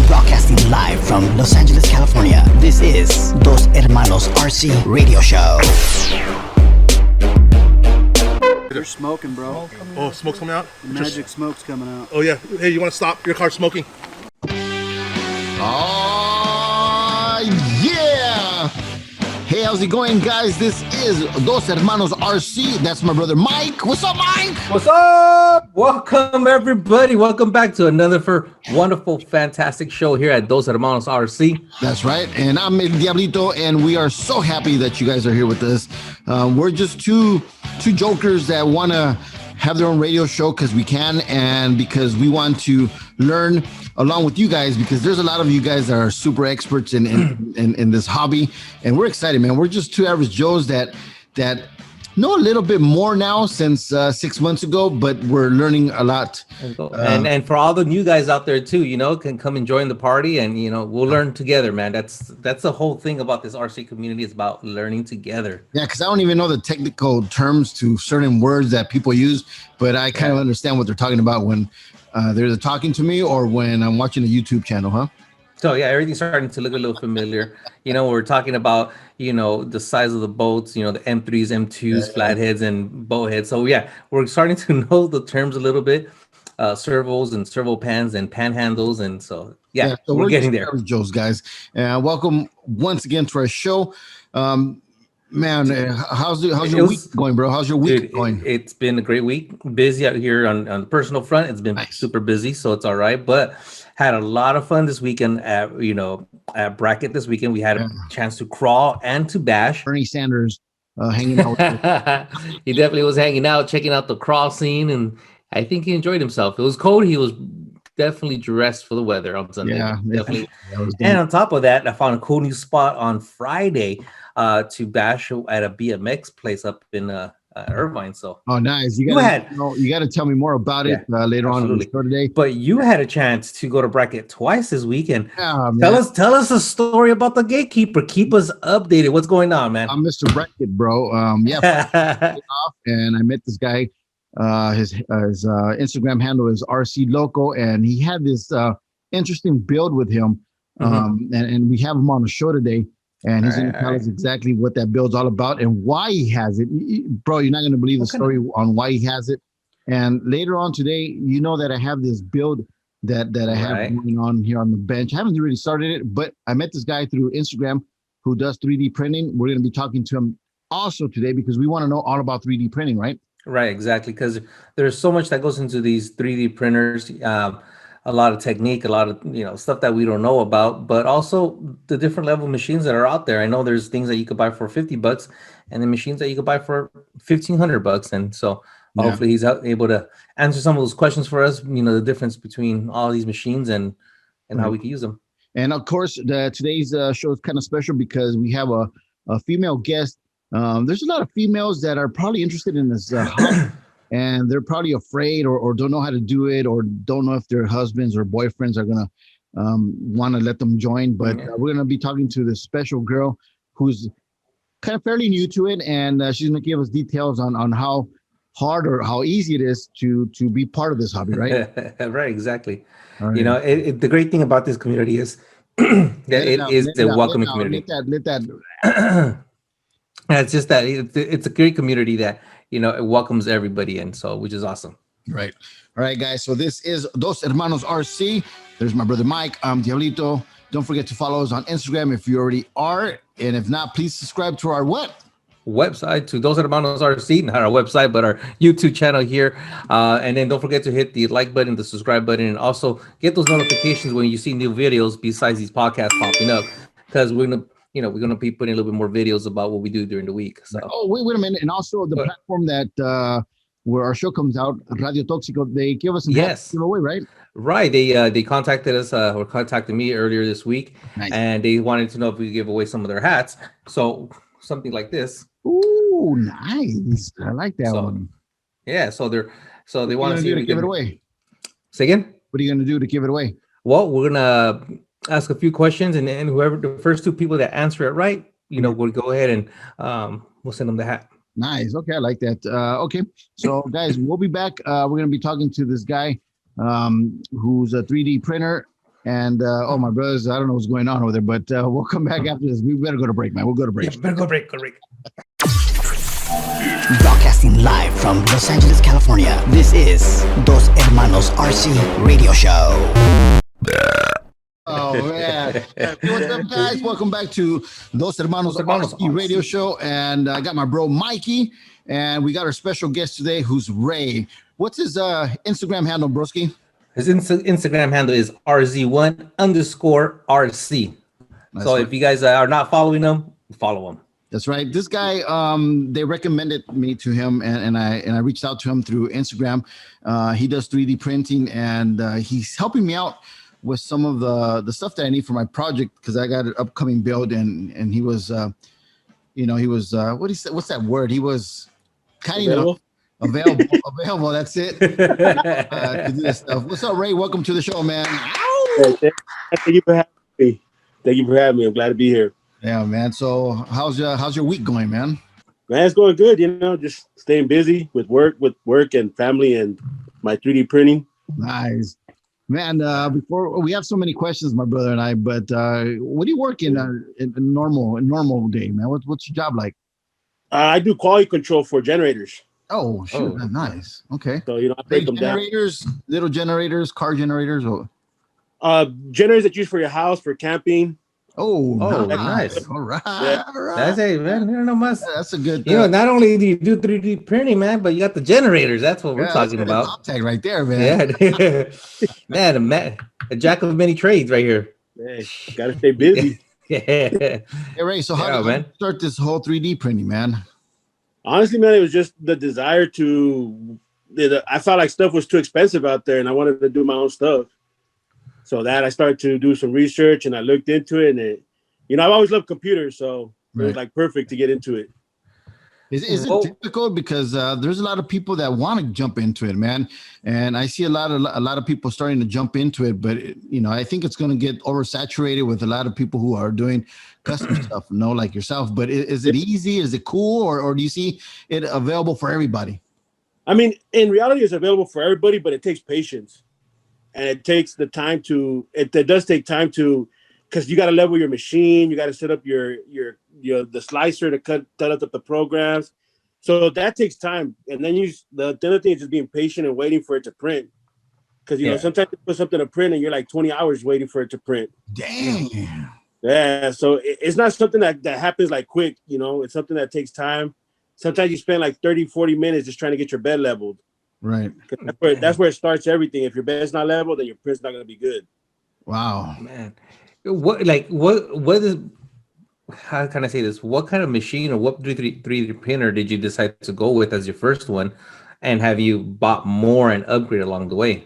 Broadcasting live from Los Angeles, California. This is Dos Hermanos RC Radio Show. They're smoking, bro. Oh, smoke's coming out? Magic smoke's coming out. Oh, yeah. Hey, you want to stop your car smoking? Oh, yeah. Hey, how's it going, guys? This is Dos Hermanos RC. That's my brother, Mike. What's up, Mike? What's up? Welcome, everybody. Welcome back to another wonderful, fantastic show here at Dos Hermanos RC. That's right. And I'm El Diablito, and we are so happy that you guys are here with us. We're just two jokers that want to have their own radio show because we can and because we want to learn along with you guys, because there's a lot of you guys that are super experts in this hobby, and we're excited, man. We're just two average Joes that know a little bit more now since 6 months ago, but we're learning a lot. And for all the new guys out there too, can come and join the party, and we'll learn together, man. That's the whole thing about this RC community. Is about learning together. Yeah, because I don't even know the technical terms to certain words that people use, but I kind of understand what they're talking about when they're either talking to me or when I'm watching a YouTube channel, huh? So yeah, everything's starting to look a little familiar. We're talking about, the size of the boats, the M3s, M2s, flatheads, and boat heads. So yeah, we're starting to know the terms a little bit, servos and servo pans and panhandles. And so, yeah, so we're getting there. Joe's guys. Welcome once again to our show. Man, how's your week going, bro? How's your week going? It's been a great week. Busy out here on the personal front. It's been super busy, so it's all right. But had a lot of fun this weekend at bracket this weekend. We had a chance to crawl and to bash. Bernie Sanders hanging out. He definitely was hanging out, checking out the crawl scene, and I think he enjoyed himself. It was cold. He was definitely dressed for the weather on Sunday. Yeah, definitely. And on top of that, I found a cool new spot on Friday to bash at a BMX place up in Irvine. So nice. You got to tell me more about it later on in the show today. But you had a chance to go to bracket twice this weekend. Tell us a story about the gatekeeper. Keep us updated. What's going on, man? I'm Mr. Bracket, bro. And I met this guy. His Instagram handle is RC Loco, and he had this interesting build with him. And we have him on the show today. And he's going to tell us exactly what that build's all about and why he has it. Bro, you're not going to believe the story on why he has it. And later on today, that I have this build that I have going on here on the bench. I haven't really started it, but I met this guy through Instagram who does 3D printing. We're going to be talking to him also today because we want to know all about 3D printing, right? Right, exactly. Because there's so much that goes into these 3D printers. A lot of technique, a lot of stuff that we don't know about, but also the different level machines that are out there. I know there's things that you could buy for $50 and then machines that you could buy for $1,500. And so hopefully he's able to answer some of those questions for us, the difference between all these machines and how we can use them. And of course, today's show is kind of special because we have a female guest. There's a lot of females that are probably interested in this and they're probably afraid or don't know how to do it or don't know if their husbands or boyfriends are going to want to let them join. But we're going to be talking to this special girl who's kind of fairly new to it. And she's going to give us details on how hard or how easy it is to be part of this hobby, right? Right, exactly. Right. The great thing about this community is that it is a welcoming community. It's just that it's a great community that it welcomes everybody in, so which is awesome. Right. All right, guys. So this is Dos Hermanos RC. There's my brother Mike. I'm Diablito. Don't forget to follow us on Instagram if you already are, and if not, please subscribe to our website, to Dos Hermanos RC, not our website, but our YouTube channel here. And then don't forget to hit the like button, the subscribe button, and also get those notifications when you see new videos besides these podcasts popping up, because we're gonna be putting a little bit more videos about what we do during the week. So. Oh, wait a minute. And also the platform that where our show comes out, Radio Toxico, they give us some giveaway, right? Right. They contacted us or contacted me earlier this week, and they wanted to know if we could give away some of their hats. So something like this. Ooh, nice. I like that one. Yeah. So they want to see if we give it away. Say again? What are you going to do to give it away? Well, we're gonna ask a few questions, and whoever the first two people that answer it right, we'll go ahead and we'll send them the hat. Nice. Okay, I like that. Okay, so guys, we'll be back. We're gonna be talking to this guy who's a 3D printer. And oh, my brothers, I don't know what's going on over there, but we'll come back after this. We better go to break, man. We'll go to break. Yeah, better go break. Go break. Broadcasting live from Los Angeles, California. This is Dos Hermanos RC Radio Show. Oh man! Hey, what's up, guys? Welcome back to Dos Hermanos RC Radio Show, and I got my bro Mikey, and we got our special guest today, who's Ray. What's his Instagram handle, broski? His Instagram handle is RZ1_RC. That's so right. if you guys are not following him, follow him. That's right. This guy, they recommended me to him, and I reached out to him through Instagram. He does 3D printing, and he's helping me out with some of the stuff that I need for my project because I got an upcoming build, and he was, he was what's that word? He was kind of available. That's it. To do this stuff. What's up, Ray? Welcome to the show, man. Hey, thank you for having me. Thank you for having me. I'm glad to be here. Yeah, man. So how's your week going, man? Man, it's going good. Just staying busy with work and family and my 3D printing. Nice, man. Before we have so many questions, my brother and I, but what do you work in a normal day, man? What's your job like? I do quality control for generators. Oh, shoot, nice. Okay. So I break them down. Generators, little generators, car generators, or generators that you use for your house for camping. Oh, nice. All right. Yeah. All right. That's it, man. You know, That's a good. not only do you do 3D printing, man, but you got the generators. That's what we're talking about. Contact right there, man. Yeah, man, a jack of many trades right here. Hey, gotta stay busy. Yeah. Hey, Ray. So how did you man. start this whole 3D printing, man? Honestly, man, it was just the desire to. I felt like stuff was too expensive out there, and I wanted to do my own stuff. So that I started to do some research, and I looked into it, and I've always loved computers, so it was like perfect to get into it. Is it difficult because there's a lot of people that want to jump into it, man, and I see a lot of people starting to jump into it, but I think it's going to get oversaturated with a lot of people who are doing custom stuff, like yourself. But is it easy? Is it cool, or do you see it available for everybody? I mean, in reality, it's available for everybody, but it takes patience. And it takes the time it does take time to, because you got to level your machine. You got to set up the slicer to cut up the programs. So that takes time. And then the other thing is just being patient and waiting for it to print. Because, sometimes you put something to print and you're like 20 hours waiting for it to print. Dang. Yeah. So it's not something that happens like quick, it's something that takes time. Sometimes you spend like 30, 40 minutes just trying to get your bed leveled. Right. That's where it starts everything. If your bed's not level, then your print's not going to be good. Wow, man. What is, how can I say this? What kind of machine or what 3D printer did you decide to go with as your first one? And have you bought more and upgrade along the way?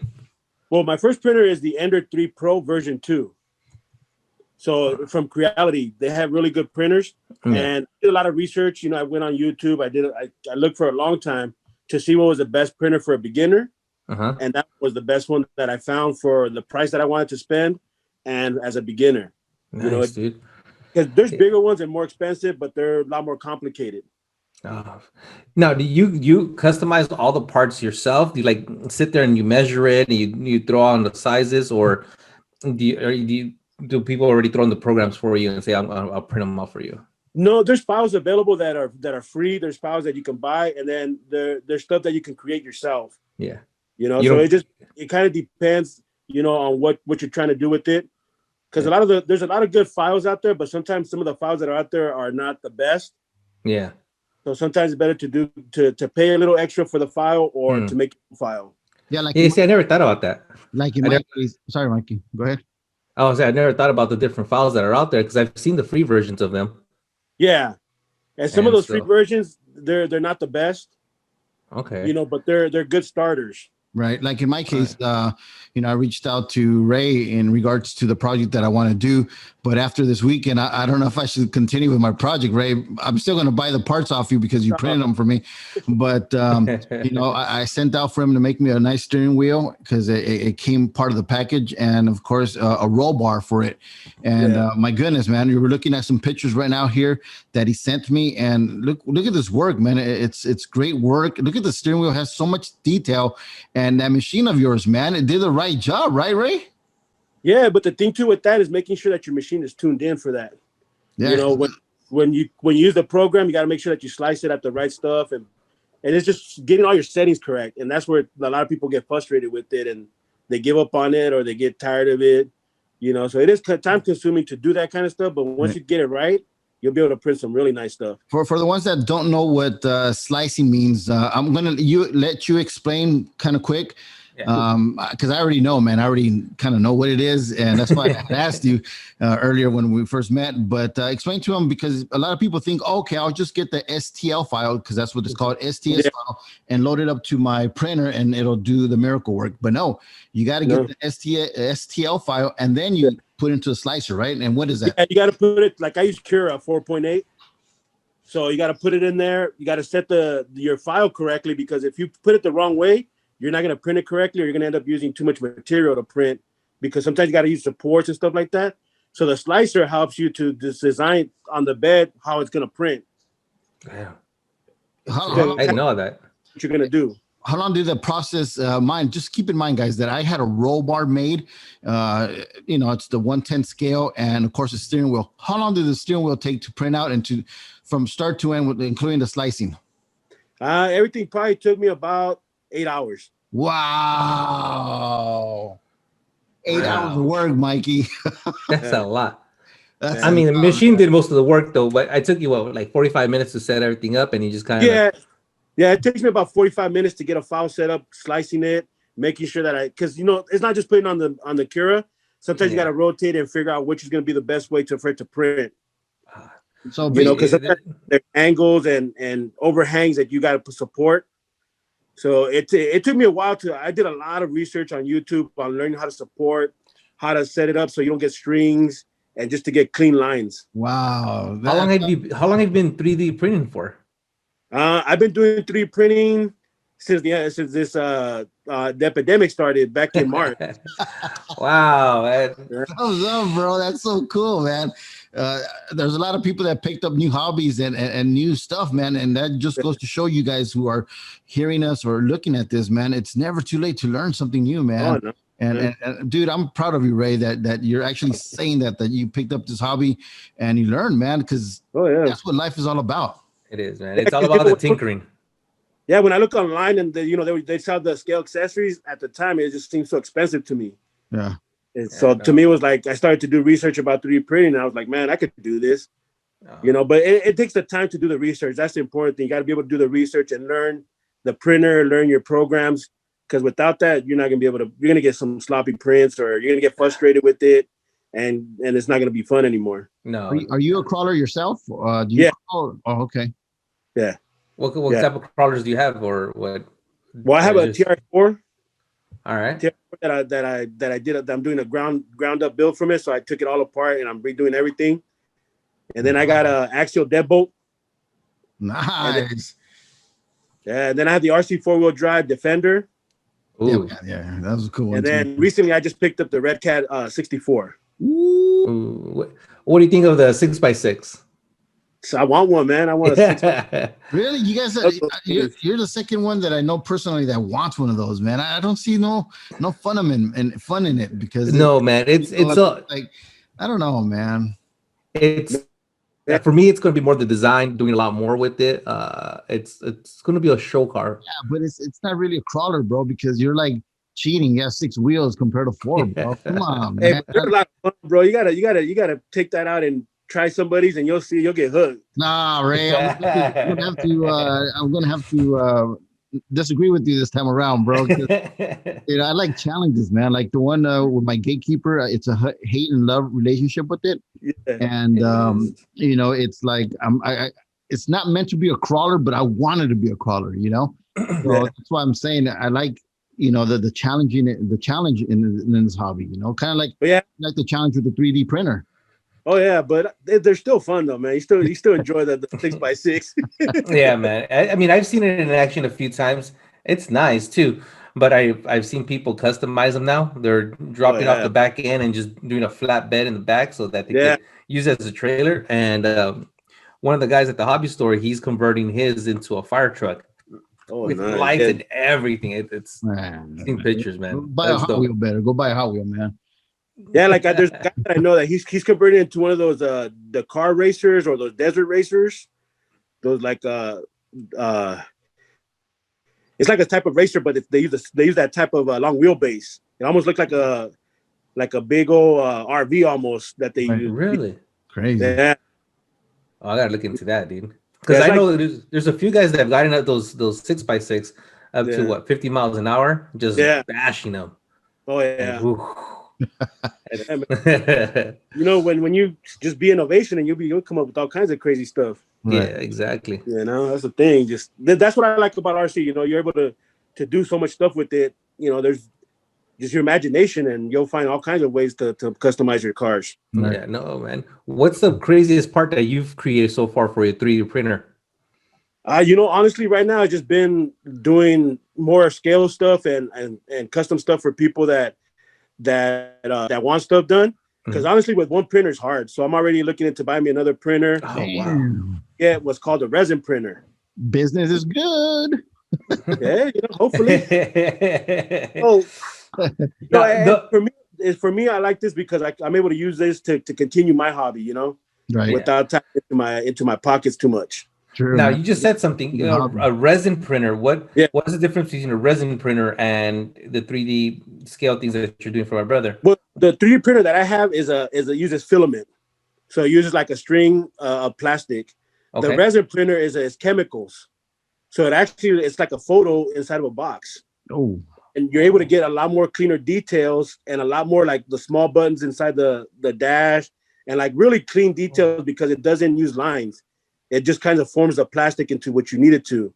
Well, my first printer is the Ender 3 Pro version 2. So from Creality, they have really good printers. And I did a lot of research. I went on YouTube. I looked for a long time to see what was the best printer for a beginner. And that was the best one that I found for the price that I wanted to spend and as a beginner. Nice, dude. Because there's bigger ones and more expensive, but they're a lot more complicated. Now, do you customize all the parts yourself? Do you sit there and you measure it and you throw on the sizes, or do people already throw in the programs for you and say, I'll print them out for you? No, there's files available that are free. There's files that you can buy, and then there's stuff that you can create yourself. Yeah. So it kind of depends, on what you're trying to do with it. Because there's a lot of good files out there, but sometimes some of the files that are out there are not the best. Yeah. So sometimes it's better to pay a little extra for the file or to make a file. Yeah, see, I never thought about that. Like in my case, sorry, Mikey, go ahead. I never thought about the different files that are out there because I've seen the free versions of them. Yeah, and some of those free versions, they're not the best. Okay. But they're good starters. Right. Like in my case, I reached out to Ray in regards to the project that I want to do, But after this weekend, I don't know if I should continue with my project, Ray. I'm still going to buy the parts off you because you printed them for me. But, I sent out for him to make me a nice steering wheel because it came part of the package. And, of course, a roll bar for it. And my goodness, man, you were looking at some pictures right now here that he sent me. And look at this work, man. It's great work. Look at the steering wheel. It has so much detail. And that machine of yours, man, it did the right job, right, Ray? Yeah, but the thing too with that is making sure that your machine is tuned in for that. Yeah. You know, when you use the program, you got to make sure that you slice it at the right stuff, and it's just getting all your settings correct. And that's where a lot of people get frustrated with it, and they give up on it or they get tired of it. You know, so it is time consuming to do that kind of stuff. But once you get it right, you'll be able to print some really nice stuff. For the ones that don't know what slicing means, I'm gonna let you explain kind of quick. Because I already know, man. I already kind of know what it is, and that's why I asked you earlier when we first met. But explain to them, because a lot of people think, okay, I'll just get the STL file, because that's what it's called, STS file, and load it up to my printer, and it'll do the miracle work. But no, you got to get the STL file, and then you put it into a slicer, right? And what is that? Yeah, you got to put it, like I use Cura 4.8. So you got to put it in there. You got to set your file correctly, because if you put it the wrong way, you're not going to print it correctly, or you're going to end up using too much material to print, because sometimes you got to use supports and stuff like that. So the slicer helps you to design on the bed how it's going to print. Yeah. I didn't know that. What you're going to do. How long did the process mine? Just keep in mind, guys, that I had a roll bar made. It's the 110 scale, and of course the steering wheel. How long did the steering wheel take to print out and from start to end, including the slicing? Everything probably took me about 8 hours. Wow. 8 hours of work, Mikey. That's a lot. I mean, the machine did most of the work, though, but I took you, like 45 minutes to set everything up, and you just kind of... Yeah, it takes me about 45 minutes to get a file set up, slicing it, making sure that because, it's not just putting on the Cura. Sometimes you got to rotate and figure out which is going to be the best way for it to print. So, because there's angles and overhangs that you got to support. So it took me a while I did a lot of research on YouTube on learning how to support, how to set it up so you don't get strings, and just to get clean lines. Wow. How long have you been 3D printing for? I've been doing 3D printing since this the epidemic started back in March. Wow, man. Thumbs up, bro. That's so cool, man. There's a lot of people that picked up new hobbies and new stuff, man. And that just goes to show you guys who are hearing us or looking at this, man. It's never too late to learn something new, man. Oh, no. And dude, I'm proud of you, Ray, that you're actually saying that you picked up this hobby and you learned, man, because that's what life is all about. It is, man. It's all about the tinkering. Yeah, when I look online and they sell the scale accessories at the time, it just seemed so expensive to me. Yeah. And so to me, it was like I started to do research about 3D printing, and I was like, man, I could do this. But it takes the time to do the research. That's the important thing. You got to be able to do the research and learn the printer, learn your programs, because without that, you're not going to be able to. You're going to get some sloppy prints, or you're going to get frustrated with it, and it's not going to be fun anymore. No. Are you a crawler yourself? Do you crawl? Oh, okay. Yeah. What type of crawlers do you have, or what? Well, I have a TR4. All right. That I did. I'm doing a ground up build from it, so I took it all apart and I'm redoing everything. And then I got a axial deadbolt. Nice. And then I have the RC 4-wheel drive Defender. Ooh. Yeah, that was a cool one. And then recently I just picked up the Red Cat 64. Ooh. What do you think of the 6x6? So I want one, man. I want a 6x6. Really? You guys, you're the second one that I know personally that wants one of those, man. I don't see no fun in it because man, it's like I don't know, man. It's for me, it's going to be more the design, doing a lot more with it. It's going to be a show car. Yeah, but it's not really a crawler, bro, because you're like cheating. You have 6 wheels compared to 4, bro. Come on, man. Hey, there's a lot of fun, bro. You gotta take that out and try somebody's, and you'll get hooked. Nah, Ray, I'm gonna have to disagree with you this time around, bro. I like challenges, man. Like the one with my gatekeeper, it's a hate and love relationship with it. Yeah. And it's like it's not meant to be a crawler, but I wanted to be a crawler. So that's why I'm saying I like the challenge in this hobby. Kind of like like the challenge with the 3D printer. Oh yeah, but they're still fun though, man. You still enjoy the 6x6. Yeah, man. I mean, I've seen it in action a few times. It's nice too, but I've seen people customize them now. They're Oh dropping off yeah, the back end and just doing a flat bed in the back so that they yeah. could use it as a trailer. And one of the guys at the hobby store, he's converting his into a fire truck Oh with nice. lights Yeah. and everything. It's Man, I've seen pictures, go man. buy a That's Hot dope. Wheel better. Go buy a Hot Wheel, man. Yeah, like there's a guy that I know that he's converted into one of those the car racers or those desert racers. Those like it's like a type of racer, but they use that type of long wheelbase. It almost looks like a big old RV almost that they Right. use. Really? Crazy. Yeah, Oh, I gotta look into that, dude. Because Yeah, I it's know there's a few guys that have gotten up those 6x6 up to Yeah. what 50 miles an hour, just Yeah. bashing them. oh yeah. And, Yeah, man. You know, when you just be innovation and you'll come up with all kinds of crazy stuff. yeah, Right. exactly. You know, that's the thing. Just that's what I like about RC. You know, you're able to do so much stuff with it. You know, there's just your imagination, and you'll find all kinds of ways to customize your cars. Right. Yeah, no, man. What's the craziest part that you've created so far for your 3D printer? You know, honestly, right now I've just been doing more scale stuff and custom stuff for people that want stuff done. Because honestly, with one printer is hard. So I'm already looking into buying me another printer. Oh, wow. Damn. Yeah, what's called a resin printer. Business is good. Yeah, you know, hopefully. Oh, Now, and for me, I like this because I'm able to use this to continue my hobby. You know, Right. without tapping into my pockets too much. True. Now man. you just said something, you know, a resin printer. What Yeah. is the difference between a resin printer and the 3D scale things that you're doing for my brother? Well, the 3D printer that I have uses filament, so it uses like a string of plastic. Okay. The resin printer is chemicals, so it's like a photo inside of a box, Oh, and you're able to get a lot more cleaner details and a lot more like the small buttons inside the dash and like really clean details because it doesn't use lines. It just kind of forms the plastic into what you need it to.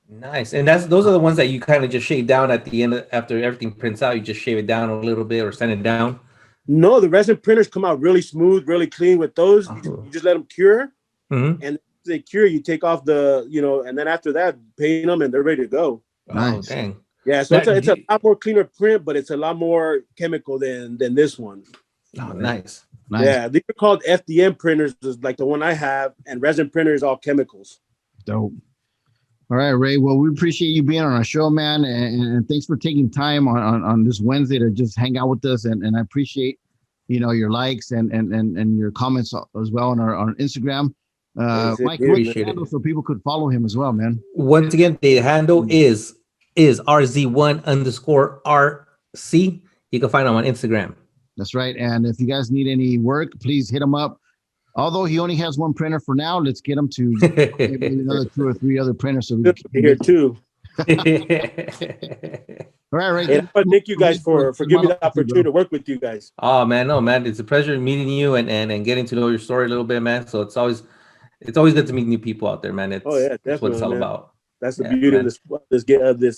Nice. And those are the ones that you kind of just shave down at the end after everything prints out. You just shave it down a little bit or sand it down. No, the resin printers come out really smooth, really clean. With those, you just let them cure, Mm-hmm. and they cure. You take off and then after that, paint them, and they're ready to go. Nice. Oh, dang. Yeah, so Now, it's a lot more cleaner print, but it's a lot more chemical than this one. Oh, nice. nice. Yeah, these are called FDM printers, like the one I have, and resin printer is all chemicals. Dope. All right, Ray. Well, we appreciate you being on our show, man, and thanks for taking time on this Wednesday to just hang out with us. And I appreciate, your likes and your comments as well on our Instagram. Mike, appreciate it. so people could follow him as well, man. Once again, the handle is RZ1_RC. You can find him on Instagram. That's right. And if you guys need any work, please hit him up. Although he only has one printer for now, let's get him to maybe another 2 or 3 other printers. So we can Here too. All right, Ray. And thank you guys for giving me the opportunity to work with you guys. Oh man, no man, it's a pleasure meeting you and getting to know your story a little bit, man. So it's always good to meet new people out there, man. That's what it's all about. That's the beauty of this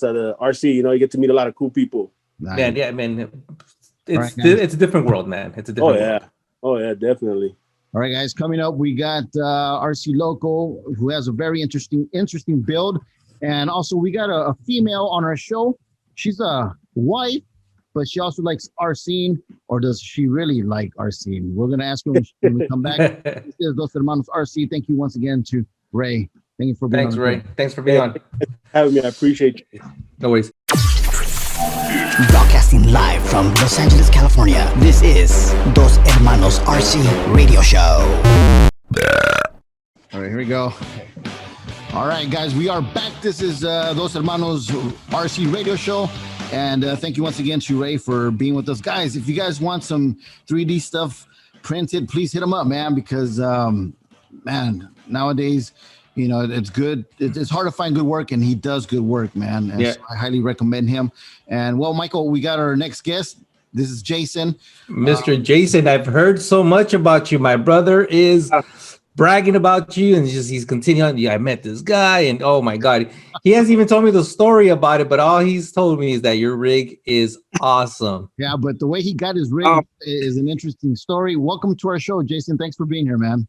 RC. You get to meet a lot of cool people. Nice. Man, yeah, man. Right, It's a different world, man. It's a different world. Oh yeah, definitely. All right, guys. Coming up, we got RC Loco, who has a very interesting build, and also we got a female on our show. She's a wife, but she also likes RCing, or does she really like RCing? We're gonna ask her when we come back. This is Dos Hermanos RC. Thank you once again to Ray. Thank you for being Thanks, on. Ray. Thanks for being on. Having me, I appreciate you. No worries. Broadcasting live from Los Angeles, California. This is Dos Hermanos RC Radio Show. All right, here we go. All right, guys, we are back. This is Dos Hermanos RC Radio Show. And thank you once again to Ray for being with us. Guys, if you guys want some 3D stuff printed, please hit him up, man, because, nowadays, it's good. It's hard to find good work, and he does good work, man. And so I highly recommend him. And, well, Michael, we got our next guest. This is Jason. Mr. Jason, I've heard so much about you. My brother is bragging about you, and he's continuing. Yeah, I met this guy, and oh my god, he hasn't even told me the story about it. But all he's told me is that your rig is awesome. Yeah, but the way he got his rig is an interesting story. Welcome to our show, Jason. Thanks for being here, man.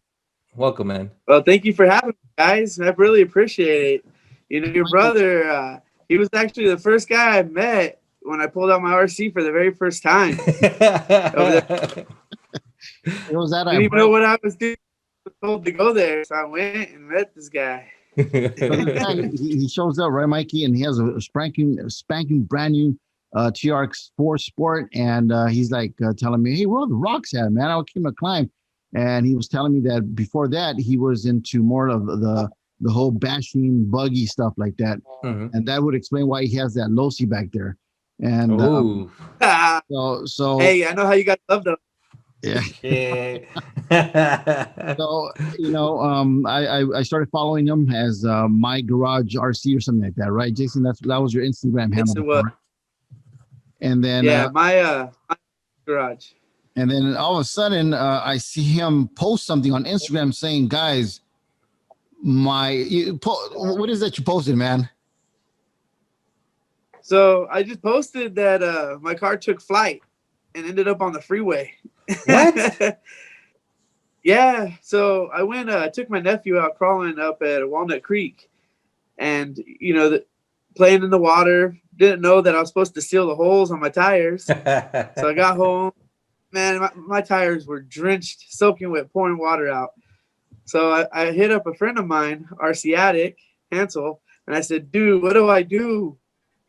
Welcome, man. Well, thank you for having me, guys. I really appreciate it. You know, your brother, he was actually the first guy I met when I pulled out my RC for the very first time. It was that I didn't even know what I was doing. I was told to go there, so I went and met this guy. He shows up, right, Mikey? And he has a spanking brand new TRX 4 Sport. And he's like telling me, hey, where are the rocks at, man? I came to climb. And he was telling me that before that, he was into more of the whole bashing, buggy stuff like that. Mm-hmm. And that would explain why he has that Losi back there. And so hey, I know how you guys love them. Yeah. So, you know, I started following him as My Garage RC or something like that, right, Jason? That was your Instagram handle. Yes, it was. And then my garage. And then all of a sudden, I see him post something on Instagram saying, "Guys, what is that you posted, man?" So I just posted that my car took flight and ended up on the freeway. What? Yeah. So I went, took my nephew out crawling up at Walnut Creek, and you know, playing in the water. Didn't know that I was supposed to seal the holes on my tires. So I got home. Man, my tires were drenched, soaking wet, pouring water out. So I hit up a friend of mine, RC Addict, Hansel, and I said, dude, what do I do?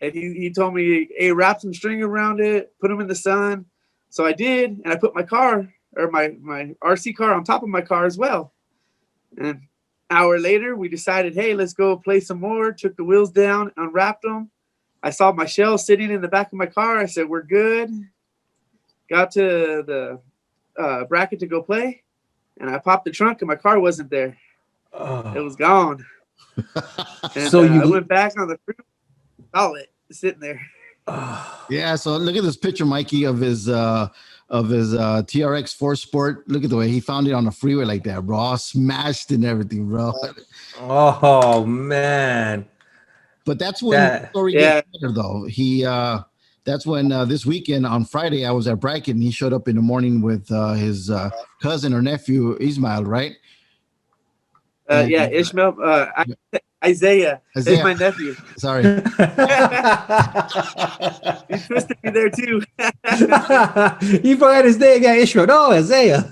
And he told me, hey, wrap some string around it, put them in the sun. So I did, and I put my car, or my RC car on top of my car as well. And an hour later, we decided, hey, let's go play some more, took the wheels down, unwrapped them. I saw my shell sitting in the back of my car. I said, we're good. Got to the bracket to go play, and I popped the trunk, and my car wasn't there. It was gone. And, so I went back on the freeway, saw it sitting there. Yeah. So look at this picture, Mikey, of his TRX 4 Sport. Look at the way he found it on the freeway like that, bro. All smashed and everything, bro. Oh man. But that's when the story gets better, though. That's when this weekend on Friday I was at Bracket, and he showed up in the morning with his cousin or nephew Ismail, right? Ishmael. Isaiah. Is my nephew. Sorry. You twisted me there too. You forgot his name, yeah, Ishmael. No, Isaiah.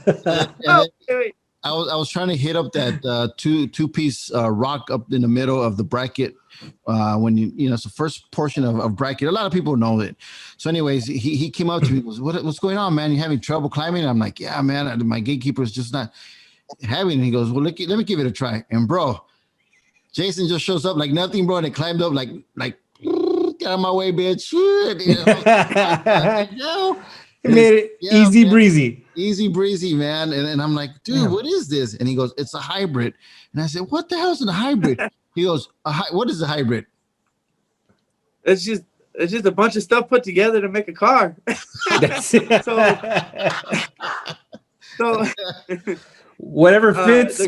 Wait. I was trying to hit up that two-piece rock up in the middle of the bracket when it's the first portion of bracket. A lot of people know it. So anyways, he came up to me and goes, what's going on, man? You having trouble climbing? And I'm like, yeah, man, my gatekeeper is just not having it. And he goes, well, let me give it a try. And bro, Jason just shows up like nothing, bro, and it climbed up like get out of my way, bitch. He made it easy breezy. Easy breezy, man. And I'm like, dude, what is this? And he goes, it's a hybrid. And I said, what the hell is a hybrid? He goes, what is a hybrid? It's just a bunch of stuff put together to make a car. so whatever fits.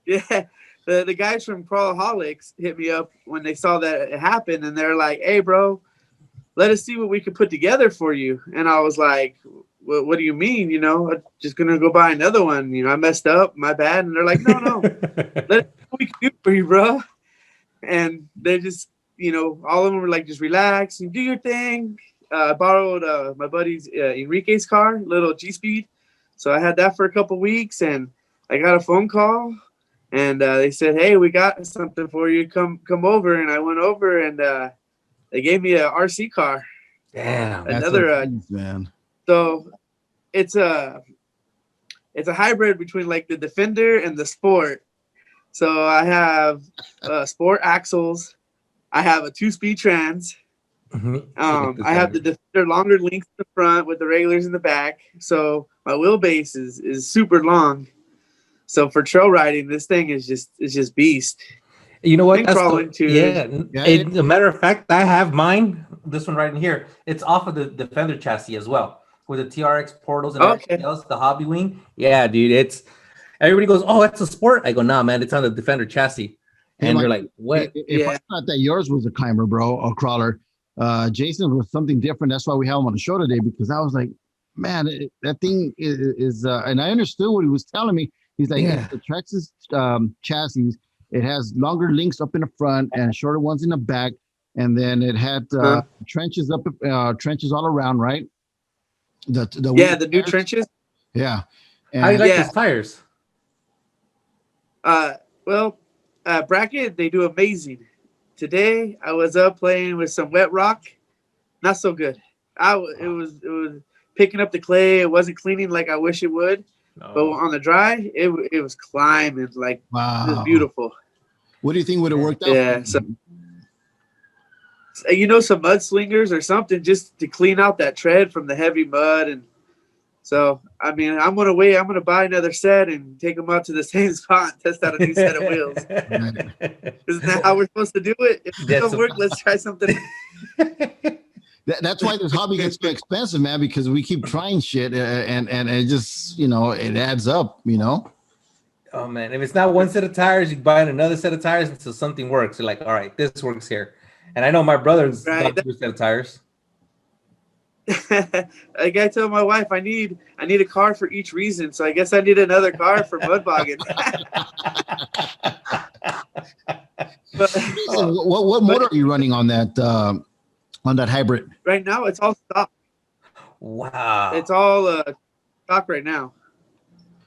Yeah. The guys from Crawlaholics hit me up when they saw that it happened, and they're like, hey, bro, let us see what we can put together for you. And I was like, well, what do you mean? I'm just going to go buy another one. I messed up, my bad. And they're like, no, let us see what we can do for you, bro. And they just, all of them were like, just relax and do your thing. I borrowed my buddy's Enrique's car, little G-Speed. So I had that for a couple weeks, and I got a phone call. And they said, hey, we got something for you. Come over. And I went over, and they gave me a RC car. Damn. Another man. So it's a hybrid between like the Defender and the Sport. So I have Sport axles. I have a 2-speed trans. Mm-hmm. I have the Defender longer links in the front with the regulars in the back. So my wheelbase is super long. So for trail riding, this thing is just beast. You know what? As a matter of fact, I have mine. This one right in here. It's off of the Defender chassis as well, with the TRX portals and everything else. The Hobby Wing. Yeah, dude. Everybody goes, "Oh, that's a sport." I go, "Nah, man, it's on the Defender chassis." And Hey, they're Mike, like, "What?" If I thought that yours was a climber, bro, a crawler, Jason was something different. That's why we have him on the show today, because I was like, man, that thing is and I understood what he was telling me. He's like, Yeah. the Traxxas chassis, it has longer links up in the front and shorter ones in the back, and then it had trenches all around, right? The the new trenches. Yeah. How do you like Yeah. those tires? Bracket, they do amazing. Today I was up playing with some wet rock, not so good. It was picking up the clay. It wasn't cleaning like I wish it would. No. But on the dry, it was climbing like Wow. it was beautiful. What do you think would have worked out? Yeah, so some mudslingers or something just to clean out that tread from the heavy mud. And so, I mean, I'm gonna buy another set and take them out to the same spot and test out a new set of wheels. Isn't that how we're supposed to do it? If it doesn't work, let's try something. That's why this hobby gets so expensive, man, because we keep trying shit and it just, it adds up, Oh man, if it's not one set of tires, you buy another set of tires until something works. You're like, all right, this works here. And I know my brother's got a set of tires. Like I told my wife, I need a car for each reason. So I guess I need another car for mud bogging. What motor are you running on that hybrid? Right now, it's all stock. Wow. It's all stock right now.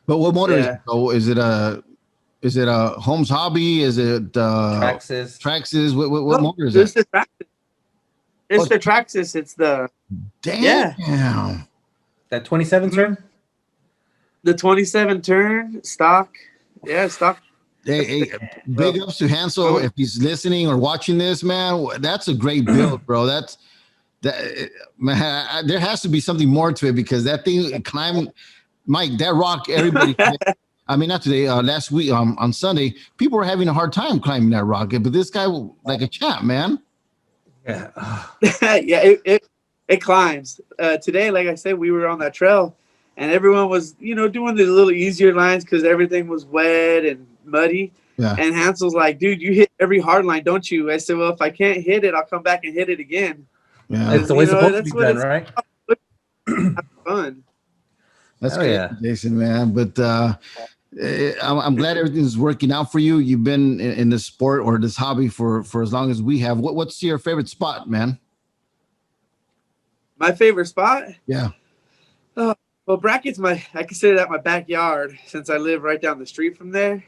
But what motor is it? Oh, is it a Holmes Hobby? Is it Traxxas? What motor is it? It's the Traxxas. It's the that 27 turn. The 27 turn stock. Yeah, stock. Hey, big ups to Hansel if he's listening or watching this, man. That's a great build, bro. Man. There has to be something more to it, because that thing climbed. Mike, that rock, everybody. I mean, not today. Last week on Sunday, people were having a hard time climbing that rock, but this guy like a champ, man. Yeah, yeah. It climbs. Today, like I said, we were on that trail, and everyone was, doing the little easier lines because everything was wet and muddy. Yeah. And Hansel's like, "Dude, you hit every hard line, don't you?" I said, "Well, if I can't hit it, I'll come back and hit it again." Yeah, it's the way it's supposed to be done, right? Fun. That's great, Jason, man. But I'm glad everything's working out for you. You've been in this sport or this hobby for as long as we have. What's your favorite spot, man? My favorite spot? Yeah. Well, Bracket's I consider that my backyard since I live right down the street from there.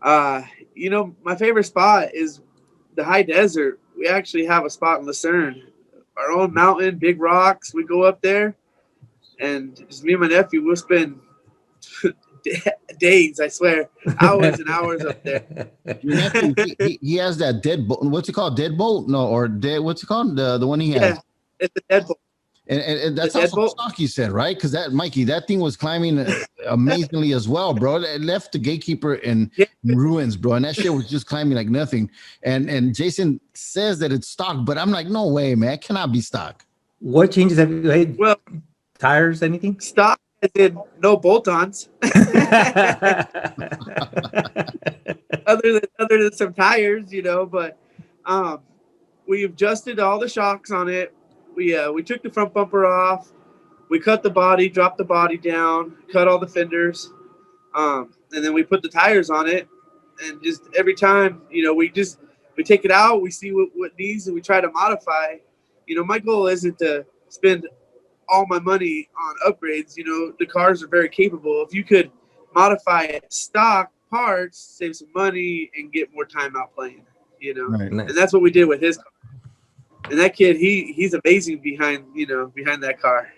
My favorite spot is the high desert. We actually have a spot in Lucerne, our own mountain, big rocks. We go up there. And just me and my nephew, we'll spend days, I swear, hours and hours up there. Your nephew, he has that deadbolt. What's it called? Deadbolt? No, or what's it called? The one he has. Yeah, it's a deadbolt. And that's also stock, you said, right? Because Mikey, that thing was climbing amazingly as well, bro. It left the gatekeeper in ruins, bro. And that shit was just climbing like nothing. And Jason says that it's stock, but I'm like, no way, man. It cannot be stock. What changes have you made? Well, tires, anything? Stock as in no bolt-ons. other than some tires, but we adjusted all the shocks on it. We took the front bumper off. We cut the body, dropped the body down, cut all the fenders, and then we put the tires on it. And just every time, we take it out, we see what needs, and we try to modify. My goal isn't to spend all my money on upgrades. The cars are very capable. If you could modify it, stock parts, save some money, and get more time out playing. Right. And that's what we did with his car. And that kid, he's amazing behind that car.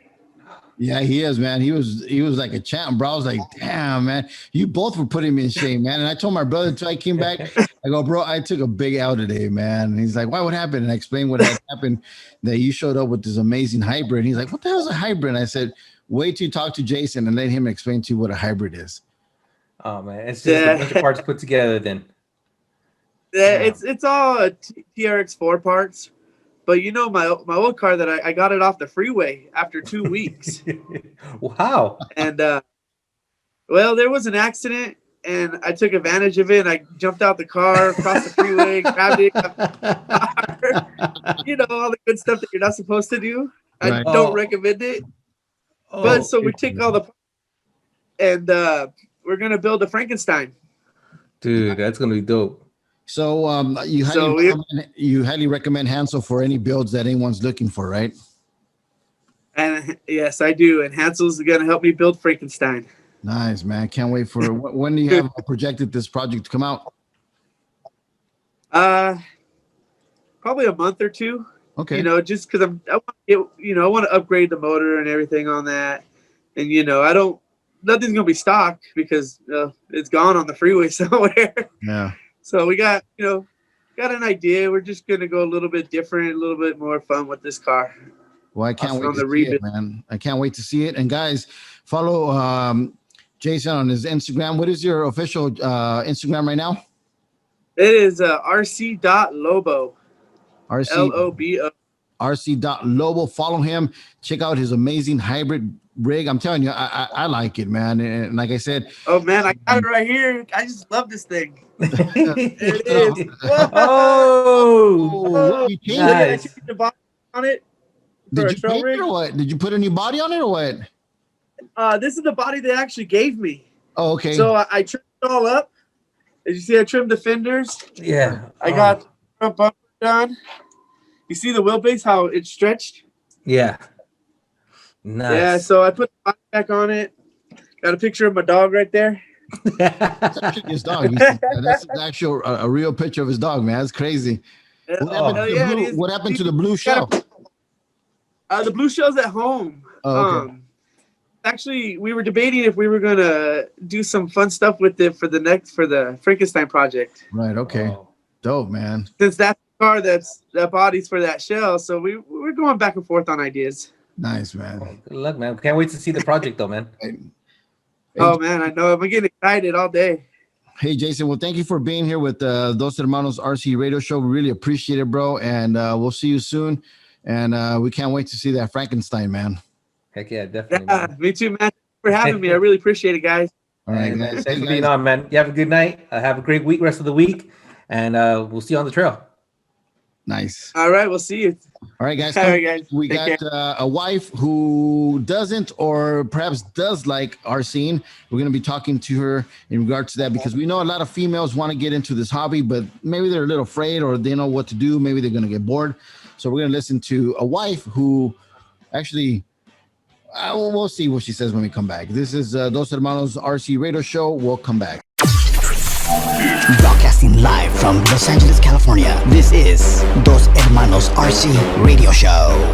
Yeah, he is, man. He was like a champ, bro. I was like, damn, man, you both were putting me in shame, man. And I told my brother until I came back, I go, bro, I took a big L today, man. And he's like, why? What happened? And I explained what had happened, that you showed up with this amazing hybrid. He's like, what the hell is a hybrid? And I said, wait till you talk to Jason and let him explain to you what a hybrid is. Oh man, it's just a bunch of parts put together then. Yeah, it's all TRX4 parts. But my old car that I got it off the freeway after 2 weeks. Wow. And Well, there was an accident, and I took advantage of it. I jumped out the car, crossed the freeway, grabbed it, you know, all the good stuff that you're not supposed to do. I Right. don't recommend it. But so we take all the and we're gonna build a Frankenstein. Dude, that's gonna be dope. So you highly recommend Hansel for any builds that anyone's looking for, right? And yes, I do. And Hansel's gonna help me build Frankenstein. Nice, man. Can't wait for when do you have projected this project to come out? Probably a month or two. Okay. You know, just because I want to upgrade the motor and everything on that, and you know, nothing's gonna be stock because it's gone on the freeway somewhere. Yeah. So we got an idea. We're just gonna go a little bit different, a little bit more fun with this car. Well, I can't wait to see it, man. I can't wait to see it. And guys, follow Jason on his Instagram. What is your official Instagram right now? It is rc.lobo. Lobo. rc.lobo. Follow him. Check out his amazing hybrid rig. I'm telling you, I like it, man. And like I said, oh man, I got it right here. I just love this thing. It is. Oh, you changed Nice. it. I changed the body on it. Did you paint it or what? Did you put a new body on it or what? This is the body they actually gave me. Oh, okay. So I trimmed it all up. As you see, I trimmed the fenders. Yeah. I got front bumper done. You see the wheelbase, how it's stretched? Yeah. Nice. Yeah, so I put the body back on it. Got a picture of my dog right there. That's actually his dog. That's actually a real picture of his dog, man. That's crazy. What happened to the blue shell? The blue shell's at home. Oh, okay. Actually, we were debating if we were gonna do some fun stuff with it for the Frankenstein project. Right. Okay. Oh. Dope, man. Since that's the car that body's for that shell, so we're going back and forth on ideas. Nice, man. Good luck, man. Can't wait to see the project, though, man. Oh man, I know. I'm getting excited all day. Hey, Jason. Well, thank you for being here with Dos Hermanos RC Radio Show. We really appreciate it, bro. And we'll see you soon. And we can't wait to see that Frankenstein, man. Heck yeah, definitely. Yeah, Man. me too, man. Thanks for having me. I really appreciate it, guys. All right, And, guys. thanks for being on, man. You have a good night. Have a great week, rest of the week. And we'll see you on the trail. Nice. All right, we'll see you. All right, guys. All right, guys. We Take got a wife who doesn't or perhaps does like our scene. We're going to be talking to her in regards to that because we know a lot of females want to get into this hobby, but maybe they're a little afraid or they know what to do. Maybe they're going to get bored. So we're going to listen to a wife who actually, we'll see what she says when we come back. This is Dos Hermanos RC Radio Show. We'll come back. Broadcasting live from Los Angeles, California. This is Dos Hermanos RC Radio Show.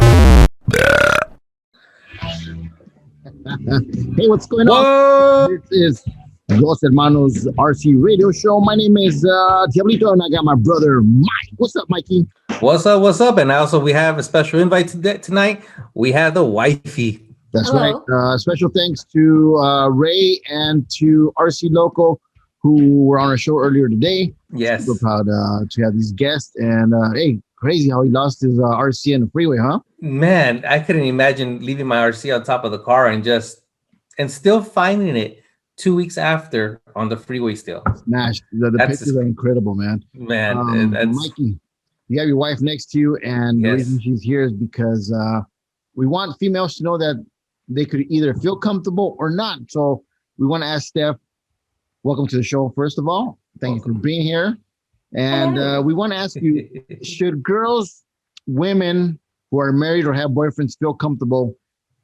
Hey, what's going on? This is Dos Hermanos RC Radio Show. My name is Diablito, and I got my brother Mike. What's up, Mikey? What's up? What's up? And also, we have a special invite tonight. We have the wifey. That's Hello. right. Special thanks to Ray and to RC Local, who were on our show earlier today. Yes. Super proud to have these guests. And hey, crazy how he lost his RC in the freeway, huh? Man, I couldn't imagine leaving my RC on top of the car and still finding it 2 weeks after on the freeway still. Smashed. The pictures are incredible, man. Man, that's Mikey, you have your wife next to you, and the reason she's here is because we want females to know that they could either feel comfortable or not. So we want to ask Steph, welcome to the show, first of all. Thank you for being here. And we want to ask you, should girls, women who are married or have boyfriends feel comfortable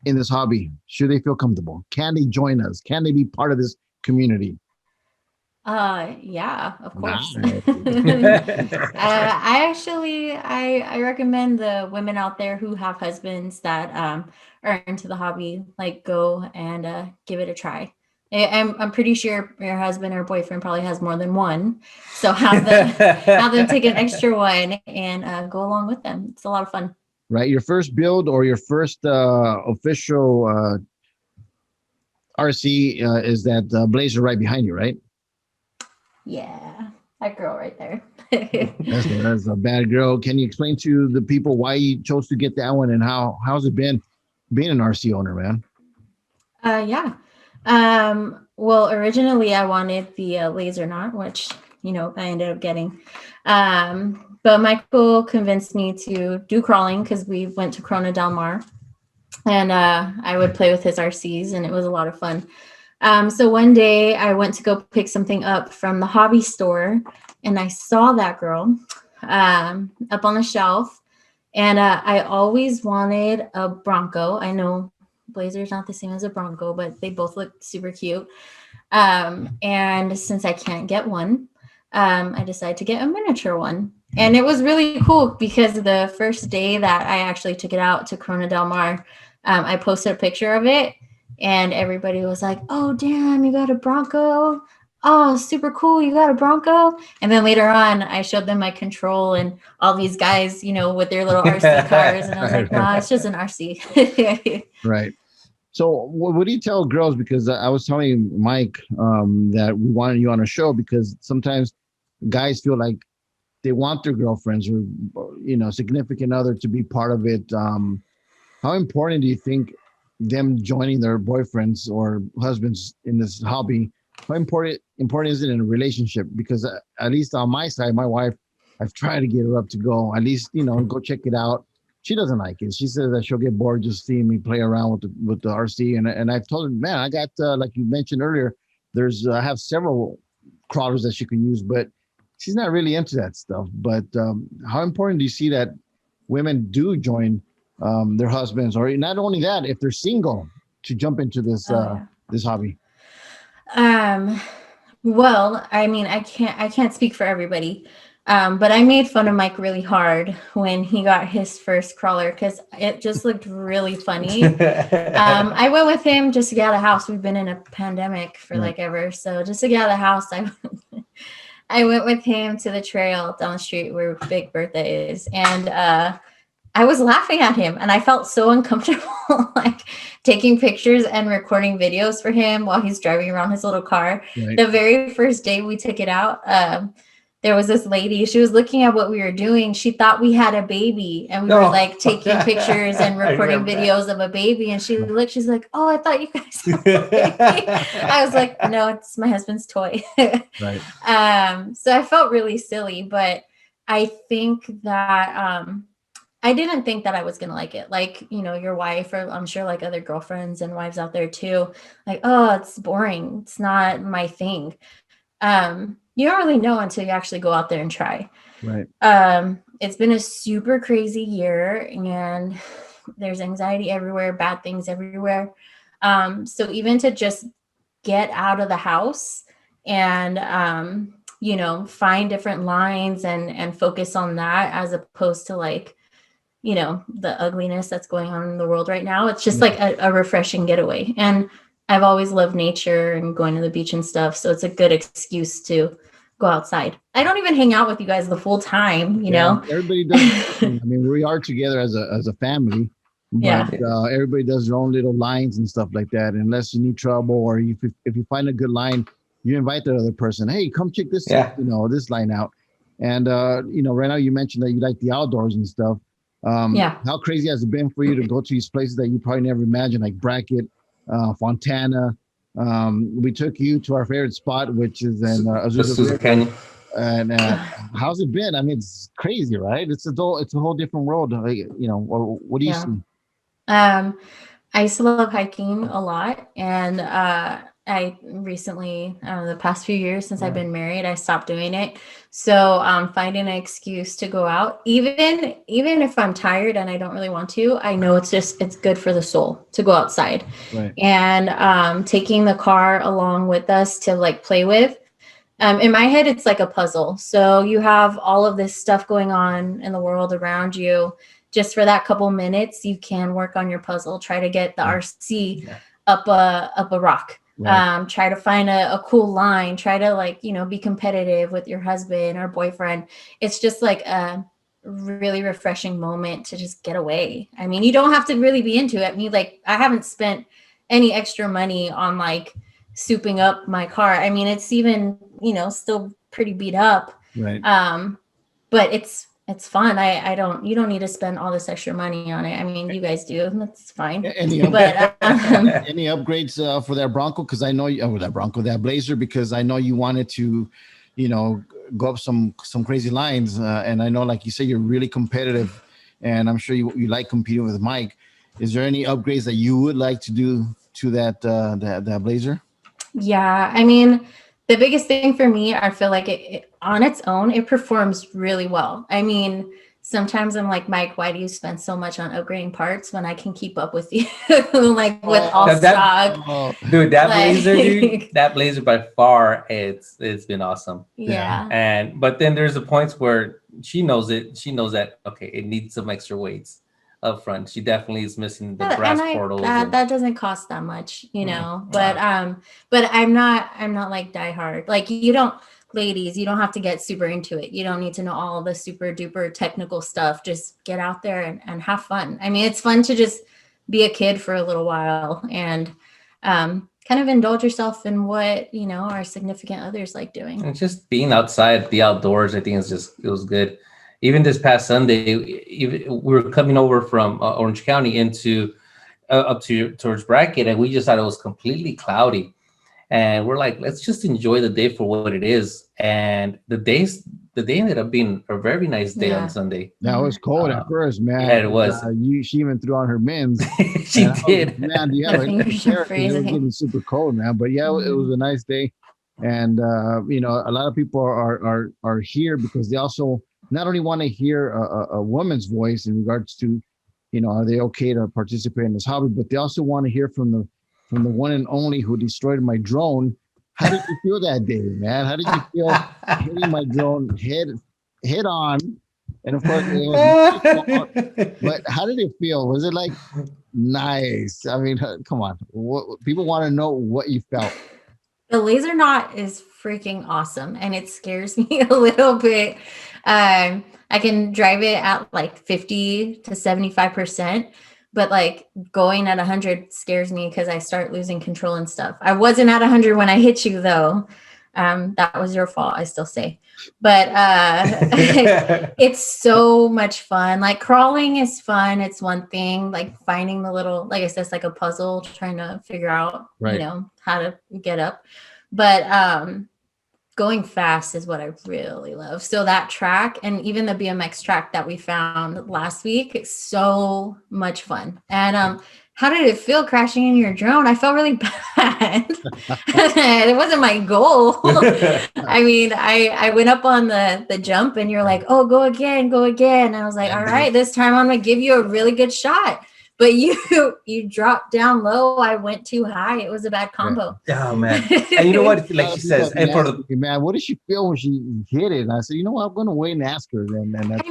in this hobby? Should they feel comfortable? Can they join us? Can they be part of this community? Yeah, of course. Nice. I recommend the women out there who have husbands that are into the hobby, like go and give it a try. I'm pretty sure your husband or boyfriend probably has more than one, so have them take an extra one and go along with them. It's a lot of fun. Right, your first build or your first official RC is that Blazer right behind you, right? Yeah, that girl right there. That's a bad girl. Can you explain to the people why you chose to get that one and how's it been being an RC owner, man? Yeah. Well, originally I wanted the laser knot, which, I ended up getting. But Michael convinced me to do crawling because we went to Corona Del Mar, and I would play with his RCs, and it was a lot of fun. So one day I went to go pick something up from the hobby store, and I saw that girl up on the shelf, and I always wanted a Bronco. I know Blazer's not the same as a Bronco, but they both look super cute. And since I can't get one, I decided to get a miniature one. And it was really cool because the first day that I actually took it out to Corona Del Mar, I posted a picture of it, and everybody was like, "Oh, damn, you got a Bronco. Oh, super cool. You got a Bronco." And then later on, I showed them my Control and all these guys, with their little RC cars. And I was like, "Nah, it's just an RC." Right. So what do you tell girls? Because I was telling Mike that we wanted you on a show because sometimes guys feel like they want their girlfriends or, significant other to be part of it. How important do you think them joining their boyfriends or husbands in this hobby, how important is it in a relationship? Because at least on my side, my wife, I've tried to get her up to go, at least, go check it out. She doesn't like it. She says that she'll get bored just seeing me play around with the RC. And I've told her, man, I got, like you mentioned earlier, I have several crawlers that she can use, but she's not really into that stuff. But how important do you see that women do join their husbands, or not only that, if they're single, to jump into this this hobby? Well, I mean, I can't speak for everybody. But I made fun of Mike really hard when he got his first crawler because it just looked really funny. I went with him just to get out of the house. We've been in a pandemic for like ever. So just to get out of the house, I went with him to the trail down the street where Big Bertha is. And I was laughing at him, and I felt so uncomfortable, like taking pictures and recording videos for him while he's driving around his little car. Right. The very first day we took it out, there was this lady, she was looking at what we were doing. She thought we had a baby, and we were like taking pictures and recording videos of a baby. And she looked, she's like, "Oh, I thought you guys had a baby." I was like, "No, it's my husband's toy." Right. So I felt really silly, but I think that I didn't think that I was going to like it. Like, your wife, or I'm sure like other girlfriends and wives out there too, like, "Oh, it's boring. It's not my thing." You don't really know until you actually go out there and try. Right. It's been a super crazy year, and there's anxiety everywhere, bad things everywhere. So even to just get out of the house and, find different lines and focus on that, as opposed to like, the ugliness that's going on in the world right now. It's just like a refreshing getaway. And I've always loved nature and going to the beach and stuff. So it's a good excuse to go outside. I don't even hang out with you guys the full time, you know? Everybody does. I mean, we are together as a family, but everybody does their own little lines and stuff like that. Unless you need trouble, or if you find a good line, you invite the other person. Hey, come check this, this line out. And, right now you mentioned that you like the outdoors and stuff. How crazy has it been for you to go to these places that you probably never imagined, like Brackett, Fontana? We took you to our favorite spot, which is in Azusa Canyon. And how's it been? I mean, it's crazy, right? It's a whole different world. What do you see? I still love hiking a lot, and I recently, the past few years since I've been married, I stopped doing it. So finding an excuse to go out, even if I'm tired and I don't really want to, I know it's good for the soul to go outside. Right. And taking the car along with us to like play with. In my head, it's like a puzzle. So you have all of this stuff going on in the world around you. Just for that couple minutes, you can work on your puzzle. Try to get the RC up a rock. Right. Try to find a cool line, try to be competitive with your husband or boyfriend. It's just like a really refreshing moment to just get away. I mean, you don't have to really be into it. I mean, I haven't spent any extra money on souping up my car. I mean, it's even, still pretty beat up. Right. But it's fun. You don't need to spend all this extra money on it. I mean, you guys do. That's fine. Any But any upgrades for that Bronco? Because I know that Blazer, because I know you wanted to, go up some crazy lines, and I know, like you say, you're really competitive, and I'm sure you like competing with Mike. Is there any upgrades that you would like to do to that Blazer? yeah, I mean, the biggest thing for me, I feel like it on its own, it performs really well. I mean, sometimes I'm like, Mike, why do you spend so much on upgrading parts when I can keep up with you, like with all stock? Dude, that Blazer by far, it's been awesome. Yeah. But then there's the points where she knows it. She knows that, okay, it needs some extra weights up front. She definitely is missing the brass portals. That doesn't cost that much, but I'm not like die hard. Like, ladies, you don't have to get super into it. You don't need to know all the super duper technical stuff. Just get out there and have fun. I mean, it's fun to just be a kid for a little while and kind of indulge yourself in what, our significant others like doing. And just being outside, the outdoors, I think it was good. Even this past Sunday, we were coming over from Orange County into towards Brackett, and we just thought it was completely cloudy. And we're like, let's just enjoy the day for what it is. And the day ended up being a very nice day on Sunday. That was cold at first, man. Yeah, it was. She even threw on her mittens. She did. Man, do you have it was getting super cold, man. But yeah, it was a nice day. And a lot of people are here because they also not only want to hear a woman's voice in regards to, are they okay to participate in this hobby, but they also want to hear from the one and only who destroyed my drone. How did you feel that day, man? How did you feel hitting my drone head on? And of course, but how did it feel? Was it like nice? I mean, come on. People want to know what you felt. The laser knot is freaking awesome, and it scares me a little bit. I can drive it at like 50 to 75%, but like going at 100 scares me because I start losing control and stuff. I wasn't at 100 when I hit you, though. That was your fault, I still say. But it's so much fun. Like, crawling is fun. It's one thing. Like, finding the little, like I said, it's like a puzzle, trying to figure out, how to get up. But going fast is what I really love. So that track, and even the BMX track that we found last week, it's so much fun. And how did it feel crashing in your drone? I felt really bad. It wasn't my goal. I mean, I went up on the jump, and you're like, oh, go again. And I was like, all right, this time I'm going to give you a really good shot. But you dropped down low. I went too high. It was a bad combo. Oh, man. And you know what? Like she says, and for the man, what did she feel when she hit it? And I said, you know what? I'm going to wait and ask her. And that's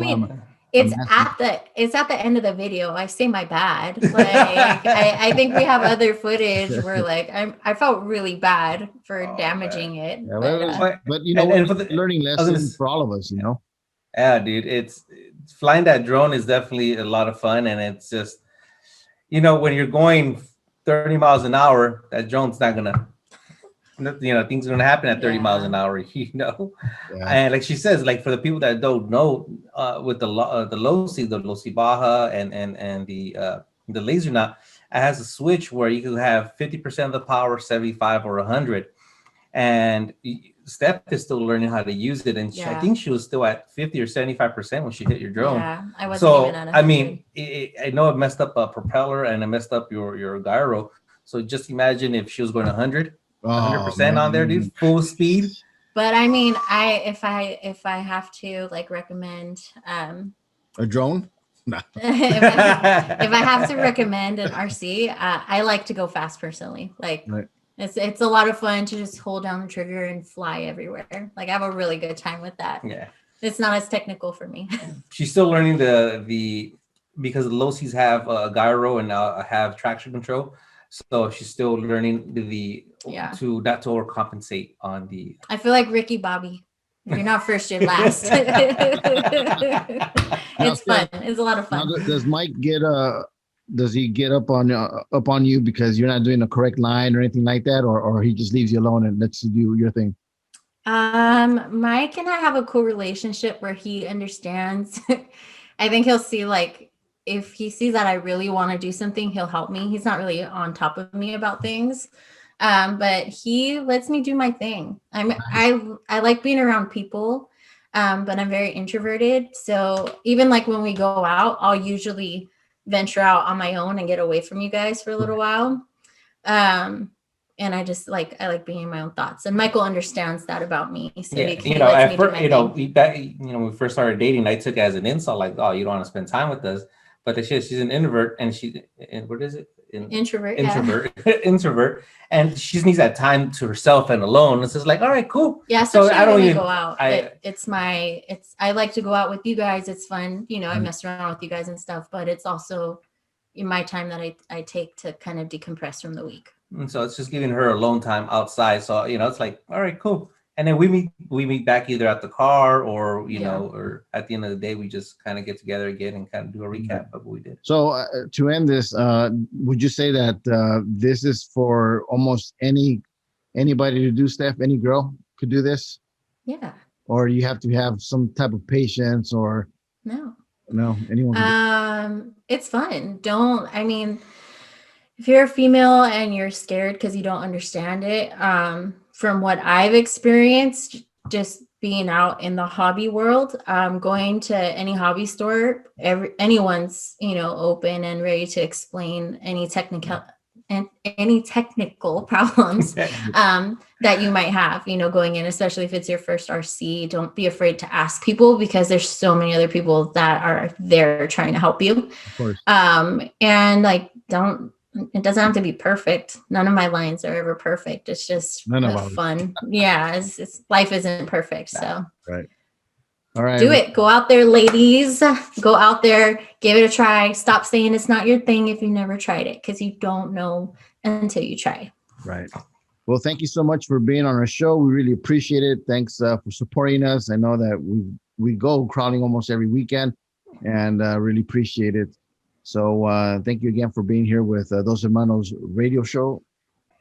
it's at the end of the video. I say my bad. Like, I think we have other footage where like I felt really bad for damaging it. Yeah, but you know, and for the learning lesson for all of us, Yeah, dude. It's flying that drone is definitely a lot of fun, and it's just, when you're going 30 miles an hour, that drone's not gonna, things are gonna happen at 30 miles an hour, Yeah. And like she says, like for the people that don't know, with the Losi Baja and the laser knot, it has a switch where you can have 50% of the power, 75 or 100. And Steph is still learning how to use it, and I think she was still at 50 or 75% when she hit your drone. Yeah, I wasn't even at 100. I mean, I know it messed up a propeller and it messed up your gyro. So just imagine if she was going 100% on there, dude, full speed. But I mean, if I have to like recommend a drone. No. if I have to recommend an RC, I like to go fast personally. Like. Right. It's a lot of fun to just hold down the trigger and fly everywhere. Like, I have a really good time with that. Yeah. It's not as technical for me. She's still learning because the Losis have gyro and have traction control. So she's still learning to not to overcompensate on the. I feel like Ricky Bobby. If you're not first, you're last. It's fun. It's a lot of fun. Now, does Mike does he get up on you because you're not doing the correct line or anything like that, or he just leaves you alone and lets you do your thing? Mike and I have a cool relationship where he understands. I think he'll see, like, if he sees that I really want to do something, he'll help me. He's not really on top of me about things. But he lets me do my thing. I like being around people, but I'm very introverted. So even like when we go out, I'll usually venture out on my own and get away from you guys for a little while. And I like being in my own thoughts. And Michael understands that about me. So Yeah, at first, when we first started dating, I took it as an insult, like, oh, you don't want to spend time with us. But she's an introvert, and what is it? Introvert, introvert, and she needs that time to herself and alone. It's just like, all right, cool. Yeah, so I don't even go out. I like to go out with you guys. It's fun, I mess around with you guys and stuff. But it's also my time that I take to kind of decompress from the week. And so it's just giving her alone time outside. So it's like, all right, cool. And then we meet back either at the car or or at the end of the day, we just kind of get together again and kind of do a recap of what we did. So to end this, would you say that this is for almost anybody to do, Steph? Any girl could do this? Yeah. Or you have to have some type of patience or no, anyone? It's fun. If you're a female and you're scared because you don't understand it, from what I've experienced, just being out in the hobby world, going to any hobby store, anyone's open and ready to explain any technical problems that you might have, going in, especially if it's your first RC. Don't be afraid to ask people because there's so many other people that are there trying to help you. Of course. It doesn't have to be perfect. None of my lines are ever perfect. It's just fun. Yeah, it's life isn't perfect. So right. All right. Do it. Go out there, ladies. Go out there. Give it a try. Stop saying it's not your thing if you never tried it, because you don't know until you try. Right. Well, thank you so much for being on our show. We really appreciate it. Thanks for supporting us. I know that we go crowding almost every weekend, and really appreciate it. So thank you again for being here with Dos Hermanos Radio Show.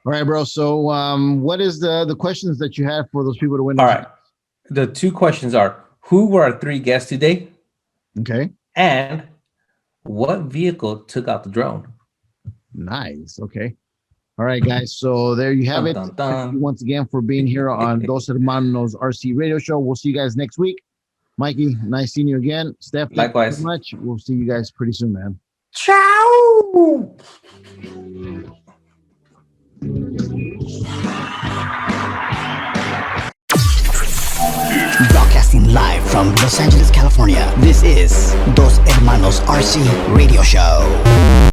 All right, bro. So what is the questions that you have for those people to win? All right. The two questions are, who were our three guests today? Okay. And what vehicle took out the drone? Nice. Okay. All right, guys. So there you have it. Thank you once again for being here on Dos Hermanos RC Radio Show. We'll see you guys next week. Mikey, nice seeing you again. Steph, likewise. Thank you so much. We'll see you guys pretty soon, man. Ciao. Broadcasting live from Los Angeles, California. This is Dos Hermanos RC Radio Show.